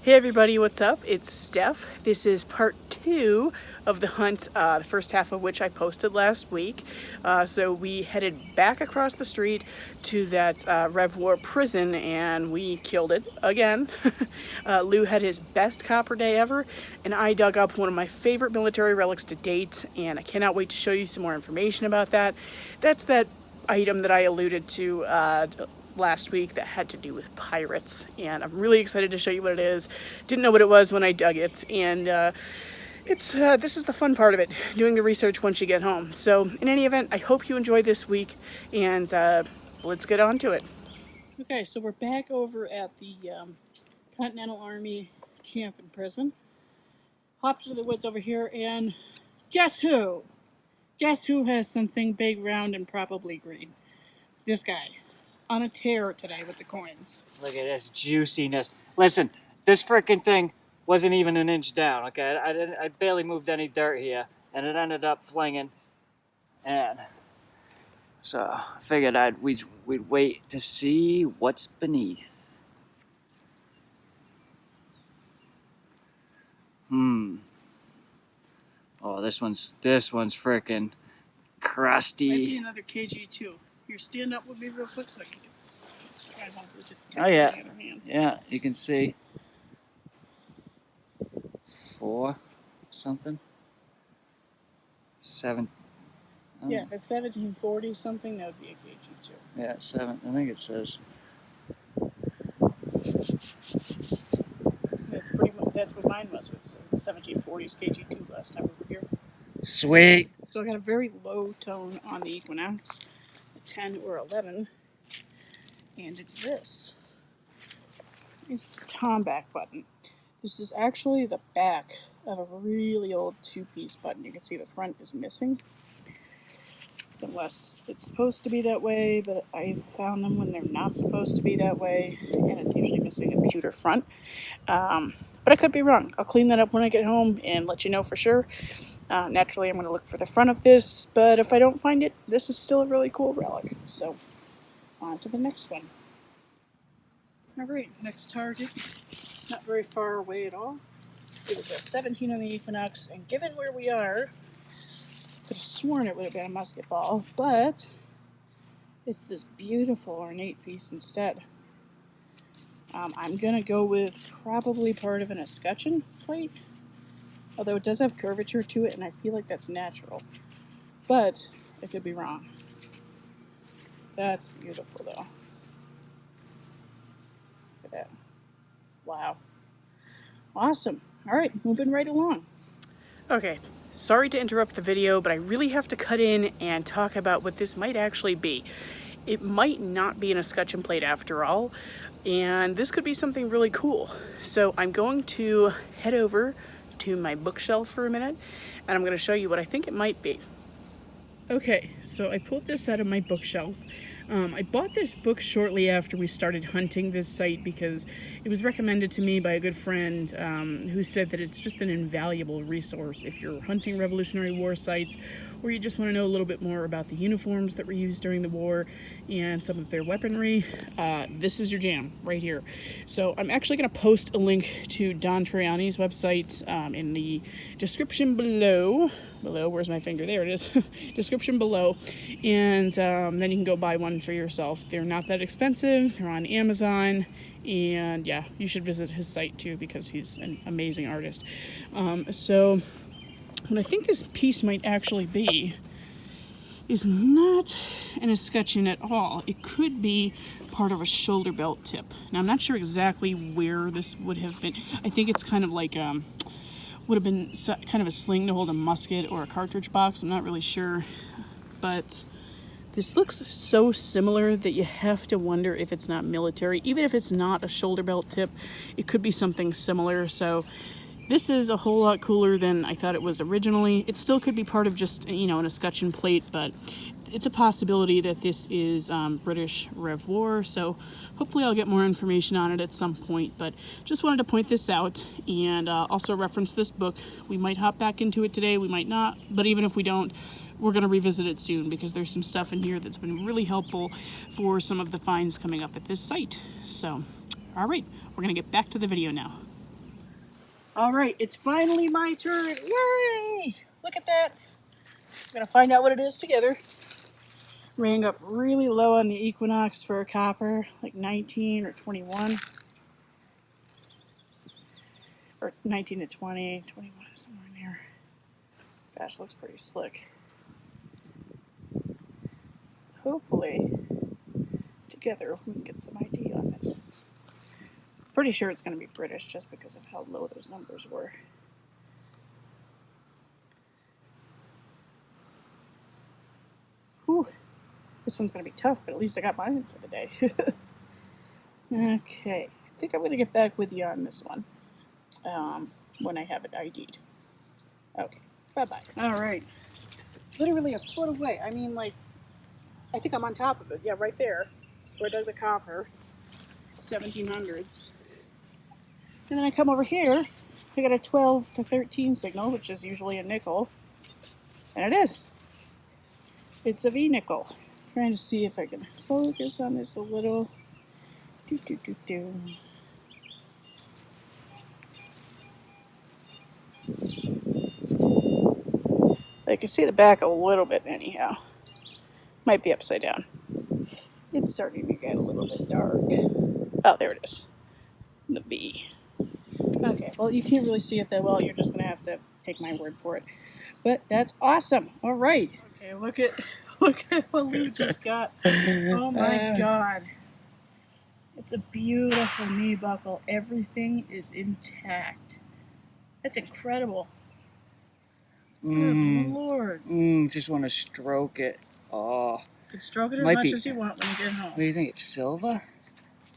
Hey everybody, what's up? It's Steph. This is part 2 of the hunt, the first half of which I posted last week. So we headed back across the street to that Rev War prison and we killed it again. Lou had his best copper day ever and I dug up one of my favorite military relics to date, and I cannot wait to show you some more information about that. That's that item that I alluded to last week that had to do with pirates, and I'm really excited to show you what it is. Didn't know what it was when I dug it, and this is the fun part of it, doing the research once you get home. So in any event, I hope you enjoyed this week, and let's get on to it. Okay, so we're back over at the Continental Army camp and prison. Hopped into the woods over here, and guess who? Guess who has something big, round, and probably green? This guy. On a tear today with the coins. Look at this juiciness. Listen, this frickin' thing wasn't even an inch down, okay? I barely moved any dirt here, and it ended up flinging. And so I figured we'd wait to see what's beneath. Oh, this one's frickin' crusty. Might be another KG2. Here, stand up with me real quick so I can get this. Oh yeah, yeah. You can see 4 something 7. Yeah, if it's 1740 something, that would be a KG2. Yeah, 7. I think it says. That's pretty much. That's what mine was 1740s KG2 last time we were here. Sweet. So I got a very low tone on the Equinox, a 10 or 11, and it's this. It's Tomback button. This is actually the back of a really old 2-piece button. You can see the front is missing, unless it's supposed to be that way, but I've found them when they're not supposed to be that way, and it's usually missing a pewter front. But I could be wrong. I'll clean that up when I get home and let you know for sure. Naturally, I'm going to look for the front of this, but if I don't find it, this is still a really cool relic. So, on to the next one. Alright, next target. Not very far away at all. It was a 17 on the Equinox, and given where we are, I could have sworn it would have been a musket ball, but it's this beautiful ornate piece instead. I'm going to go with probably part of an escutcheon plate. Although it does have curvature to it, and I feel like that's natural. But I could be wrong. That's beautiful, though. Look at that. Wow. Awesome. All right, moving right along. Okay, sorry to interrupt the video, but I really have to cut in and talk about what this might actually be. It might not be an escutcheon plate after all, and this could be something really cool. So I'm going to head over to my bookshelf for a minute, and I'm going to show you what I think it might be. Okay, so I pulled this out of my bookshelf. I bought this book shortly after we started hunting this site because it was recommended to me by a good friend who said that it's just an invaluable resource if you're hunting Revolutionary War sites, or you just want to know a little bit more about the uniforms that were used during the war and some of their weaponry. This is your jam right here. So I'm actually going to post a link to Don Triani's website in the description below. Where's my finger? There it is. Description below. And then you can go buy one for yourself. They're not that expensive. They're on Amazon. And yeah, you should visit his site too because he's an amazing artist. So what I think this piece might actually be is not an escutcheon at all. It could be part of a shoulder belt tip. Now I'm not sure exactly where this would have been. I think it's kind of like would have been kind of a sling to hold a musket or a cartridge box. I'm not really sure, but this looks so similar that you have to wonder if it's not military. Even if it's not a shoulder belt tip, it could be something similar. So this is a whole lot cooler than I thought it was originally. It still could be part of just, you know, an escutcheon plate, but it's a possibility that this is British Rev War, so hopefully I'll get more information on it at some point, but just wanted to point this out and also reference this book. We might hop back into it today, we might not, but even if we don't, we're going to revisit it soon because there's some stuff in here that's been really helpful for some of the finds coming up at this site. So, all right, we're going to get back to the video now. All right, it's finally my turn. Yay! Look at that. I'm gonna find out what it is together. Rang up really low on the Equinox for a copper, like 19 or 21. Or 19 to 20, 21, somewhere in there. Gosh, looks pretty slick. Hopefully, together we can get some ID on this. Pretty sure it's going to be British just because of how low those numbers were. Whew. This one's going to be tough, but at least I got mine for the day. Okay, I think I'm going to get back with you on this one when I have it ID'd. Okay, bye-bye. All right, literally a foot away. I mean, like, I think I'm on top of it. Yeah, right there, where I dug the copper, 1700s. And then I come over here, I got a 12 to 13 signal, which is usually a nickel. And it is. It's a V nickel. Trying to see if I can focus on this a little. I can see the back a little bit anyhow. Might be upside down. It's starting to get a little bit dark. Oh, there it is. The V. Okay, well, you can't really see it that well. You're just going to have to take my word for it. But that's awesome. All right. Okay, look at what we just got. Oh my God. It's a beautiful knee buckle. Everything is intact. That's incredible. Good Lord. Just want to stroke it. Oh. You can stroke it as much as you want when you get home. What do you think? It's silver?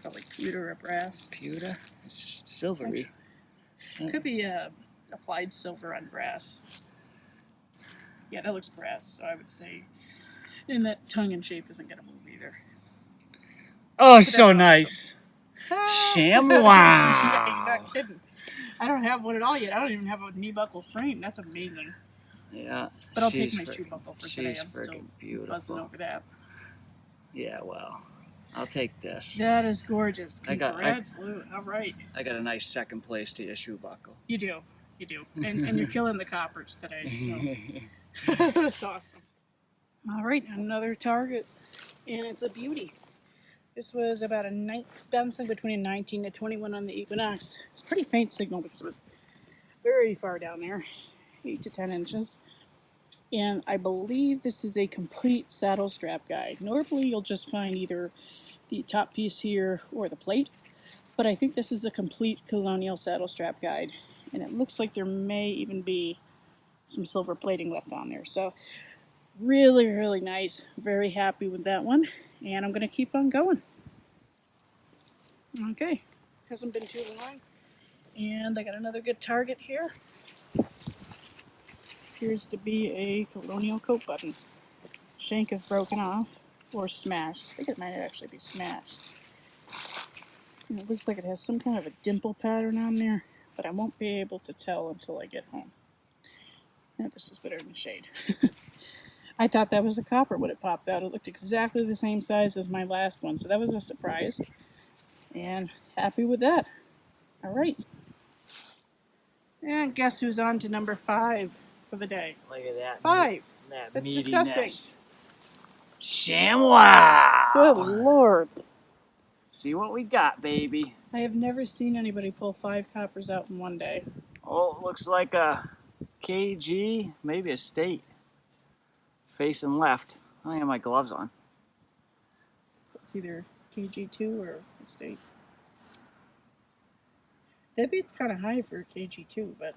Probably pewter or brass. Pewter? It's silvery. Could be applied silver on brass. Yeah, that looks brass, so I would say. And that tongue and shape isn't going to move either. Oh, so awesome. Nice. ShamWow. Yeah, you're not kidding. I don't have one at all yet. I don't even have a knee buckle frame. That's amazing. Yeah. But I'll take my shoe buckle for today. I'm still beautiful. buzzing over that. Yeah, well, I'll take this. That is gorgeous. Congrats, Lou. All right. I got a nice second place to your shoe buckle. You do. You do. And you're killing the coppers today, so that's awesome. All right, another target. And it's a beauty. This was about bouncing between a 19 to 21 on the Equinox. It's a pretty faint signal because it was very far down there, 8 to 10 inches. And I believe this is a complete saddle strap guide. Normally you'll just find either the top piece here or the plate, but I think this is a complete colonial saddle strap guide. And it looks like there may even be some silver plating left on there. So really, really nice. Very happy with that one. And I'm going to keep on going. Okay, hasn't been too long. And I got another good target here. Appears to be a colonial coat button. Shank is broken off or smashed. I think it might actually be smashed. And it looks like it has some kind of a dimple pattern on there, but I won't be able to tell until I get home. Yeah, this was better in the shade. I thought that was a copper when it popped out. It looked exactly the same size as my last one, so that was a surprise. And happy with that. All right. And guess who's on to number 5 for the day? Look at that. 5. That That's meatiness. disgusting. ShamWow. Good Lord. See what we got, baby. I have never seen anybody pull 5 coppers out in one day. Oh, it looks like a KG, maybe a state. Facing left. I don't have my gloves on. So it's either KG2 or a state. That'd be kind of high for a KG2, but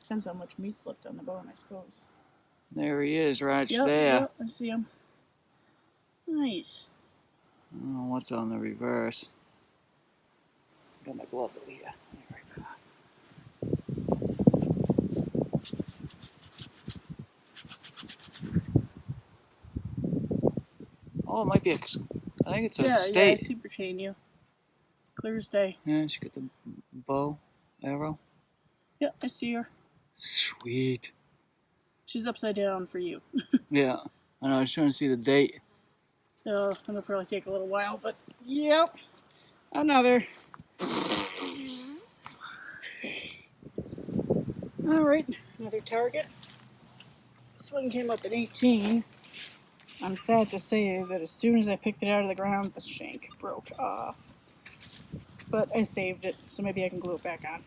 depends how much meat's left on the bone, I suppose. There he is, right there. Yep, I see him. Nice. I don't know what's on the reverse. Got my glove over here. Oh, it might be a, I think it's a state. Yeah, I super chain you. Clear as day. Yeah, she got the bow, arrow. Yeah, I see her. Sweet. She's upside down for you. Yeah, I know, I was trying to see the date. So, it'll probably take a little while, but yep. Another. Alright, another target. This one came up at 18. I'm sad to say that as soon as I picked it out of the ground, the shank broke off. But I saved it, so maybe I can glue it back on.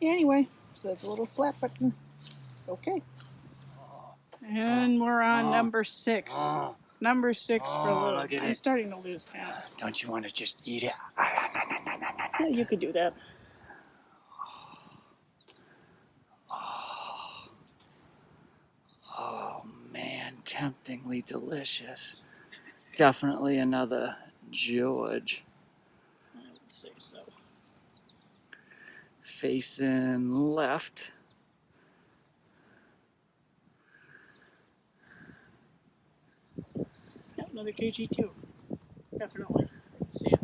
Anyway, so that's a little flat button. Okay. And we're on number 6. Number 6 for Lou. I'm starting to lose count. Don't you want to just eat it? Yeah, you could do that. Oh man, temptingly delicious. Definitely another George. I would say so. Facing left. Yep, another KG2. Definitely. I can see it.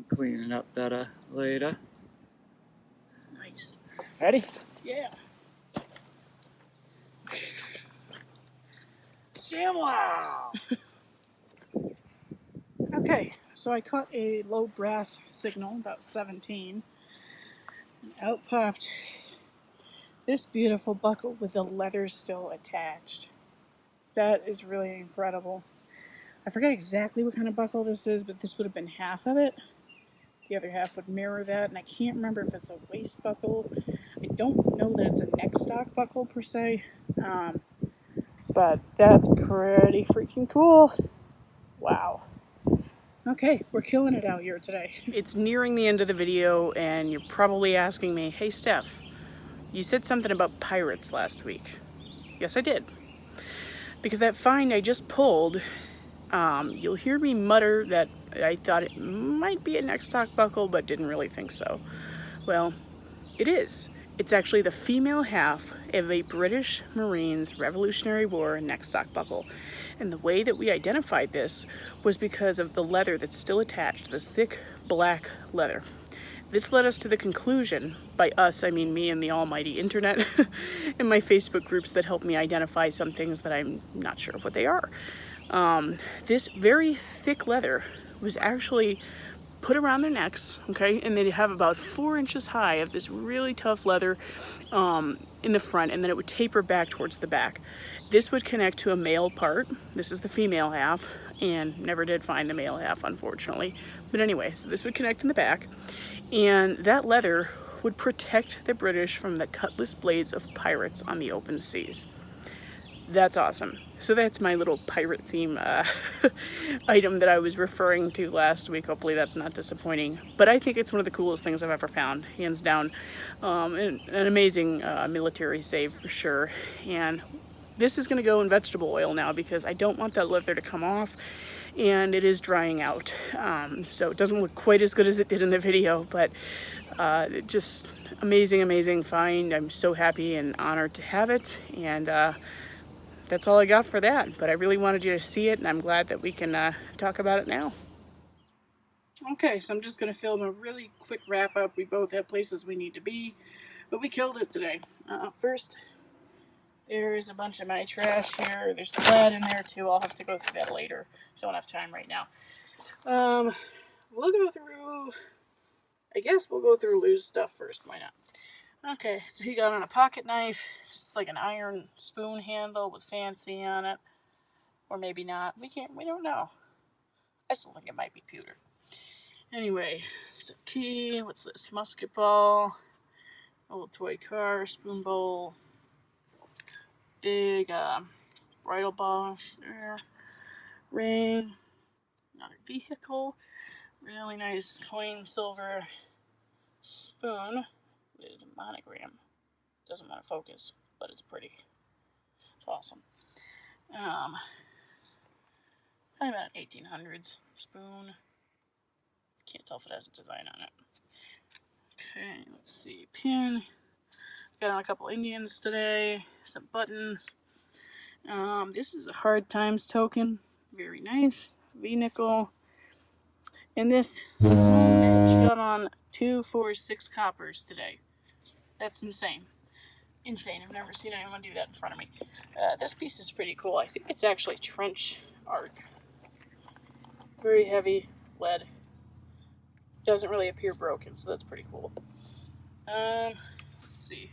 Clean it up better later. Nice. Ready? Yeah. Wow. Okay, so I caught a low brass signal, about 17. And out popped this beautiful buckle with the leather still attached. That is really incredible. I forget exactly what kind of buckle this is, but this would have been half of it. The other half would mirror that, and I can't remember if it's a waist buckle. I don't know that it's a neck stock buckle per se, but that's pretty freaking cool. Wow. Okay, we're killing it out here today. It's nearing the end of the video, and you're probably asking me, hey Stef, you said something about pirates last week. Yes, I did. Because that find I just pulled, you'll hear me mutter that I thought it might be a neck stock buckle, but didn't really think so. Well, it is. It's actually the female half of a British Marines Revolutionary War neck stock buckle. And the way that we identified this was because of the leather that's still attached, this thick black leather. This led us to the conclusion, by us, I mean me and the almighty internet, and my Facebook groups that help me identify some things that I'm not sure what they are. This very thick leather was actually put around their necks, okay, and they'd have about 4 inches high of this really tough leather in the front, and then it would taper back towards the back. This would connect to a male part. This is the female half, and never did find the male half, unfortunately. But anyway, so this would connect in the back, and that leather would protect the British from the cutlass blades of pirates on the open seas. That's awesome. So that's my little pirate theme item that I was referring to last week. Hopefully that's not disappointing. But I think it's one of the coolest things I've ever found, hands down. An amazing military save for sure. And this is going to go in vegetable oil now because I don't want that leather to come off, and it is drying out. So it doesn't look quite as good as it did in the video, but just amazing, amazing find. I'm so happy and honored to have it, and that's all I got for that. But I really wanted you to see it, and I'm glad that we can talk about it now. Okay, so I'm just going to film a really quick wrap up. We both have places we need to be, but we killed it today. First, there's a bunch of my trash here. There's plaid in there too. I'll have to go through that later. Don't have time right now. We'll go through, I guess we'll go through Lou's stuff first. Why not? Okay, so he got on a pocket knife. It's like an iron spoon handle with fancy on it. Or maybe not. We don't know. I still think it might be pewter. Anyway, it's a key. What's this? Musket ball. A little toy car, spoon bowl. Big bridle box there. Ring. Another vehicle. Really nice coin silver spoon with a monogram. Doesn't want to focus, but it's pretty. It's awesome. Probably about 1800s spoon. Can't tell if it has a design on it. Okay, let's see. Pin. Got on a couple Indians today. Some buttons. This is a Hard Times token. Very nice. V-nickel. And this got on 2, 4, 6 coppers today. That's insane. Insane. I've never seen anyone do that in front of me. This piece is pretty cool. I think it's actually trench art. Very heavy lead. Doesn't really appear broken, so that's pretty cool. Let's see.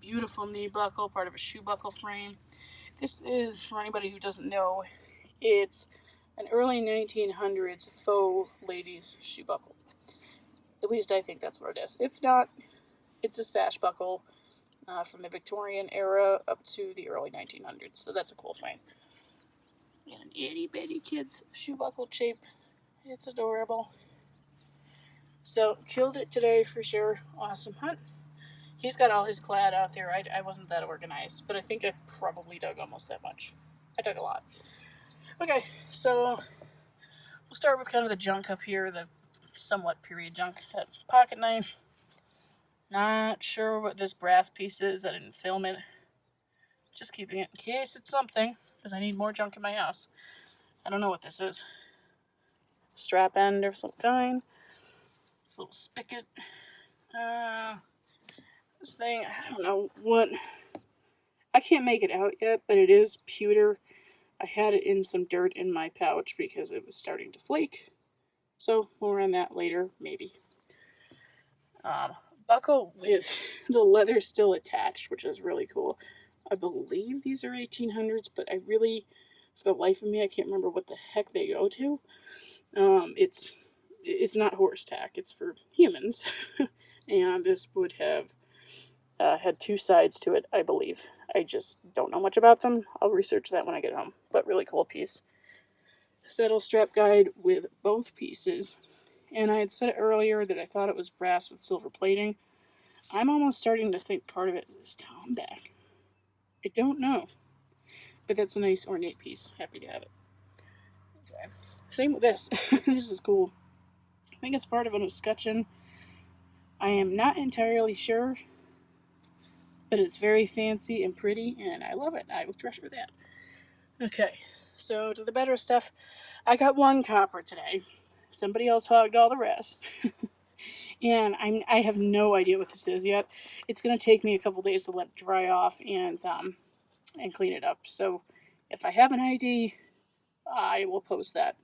Beautiful knee buckle, part of a shoe buckle frame. This is, for anybody who doesn't know, it's an early 1900s faux ladies shoe buckle. At least I think that's what it is. If not, it's a sash buckle from the Victorian era up to the early 1900s. So that's a cool find. And an itty bitty kid's shoe buckle shape. It's adorable. So killed it today for sure. Awesome hunt. He's got all his clad out there. I wasn't that organized, but I think I probably dug almost that much. I dug a lot. Okay, so we'll start with kind of the junk up here, the somewhat period junk. That pocket knife. Not sure what this brass piece is. I didn't film it. Just keeping it in case it's something, because I need more junk in my house. I don't know what this is. Strap end of some kind. This little spigot. This thing, I don't know what. I can't make it out yet, but it is pewter. I had it in some dirt in my pouch because it was starting to flake. So more on that later, maybe. Buckle with the leather still attached, which is really cool. I believe these are 1800s, but I really, for the life of me, I can't remember what the heck they go to. It's not horse tack, it's for humans. And this would have had two sides to it, I believe. I just don't know much about them. I'll research that when I get home, but really cool piece. Saddle strap guide with both pieces. And I had said earlier that I thought it was brass with silver plating. I'm almost starting to think part of it is tomback. I don't know. But that's a nice ornate piece. Happy to have it. Okay. Same with this. This is cool. I think it's part of an escutcheon. I am not entirely sure. But it's very fancy and pretty. And I love it. I will treasure that. Okay. So to the better stuff. I got one copper today. Somebody else hogged all the rest. And I have no idea what this is yet. It's going to take me a couple days to let it dry off and clean it up. So if I have an ID, I will post that.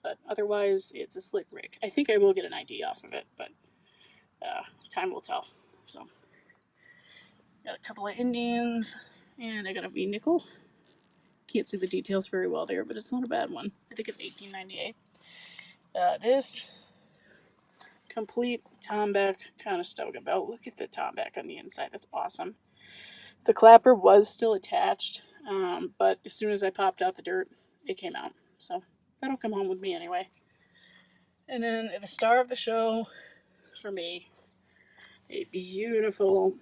But otherwise, it's a slick rig. I think I will get an ID off of it, but time will tell. So got a couple of Indians, and I got a V-nickel. Can't see the details very well there, but it's not a bad one. I think it's 1898. This complete tomback Conestoga belt. Look at the tomback on the inside. That's awesome. The clapper was still attached, but as soon as I popped out the dirt, it came out. So that'll come home with me anyway. And then the star of the show for me, a beautiful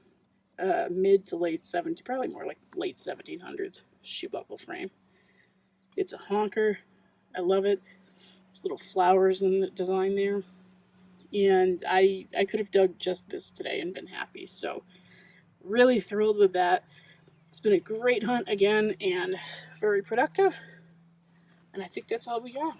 mid to late 70s, probably more like late 1700s shoe buckle frame. It's a honker. I love it. There's little flowers in the design there. And I could have dug just this today and been happy. So really thrilled with that. It's been a great hunt again and very productive. And I think that's all we got.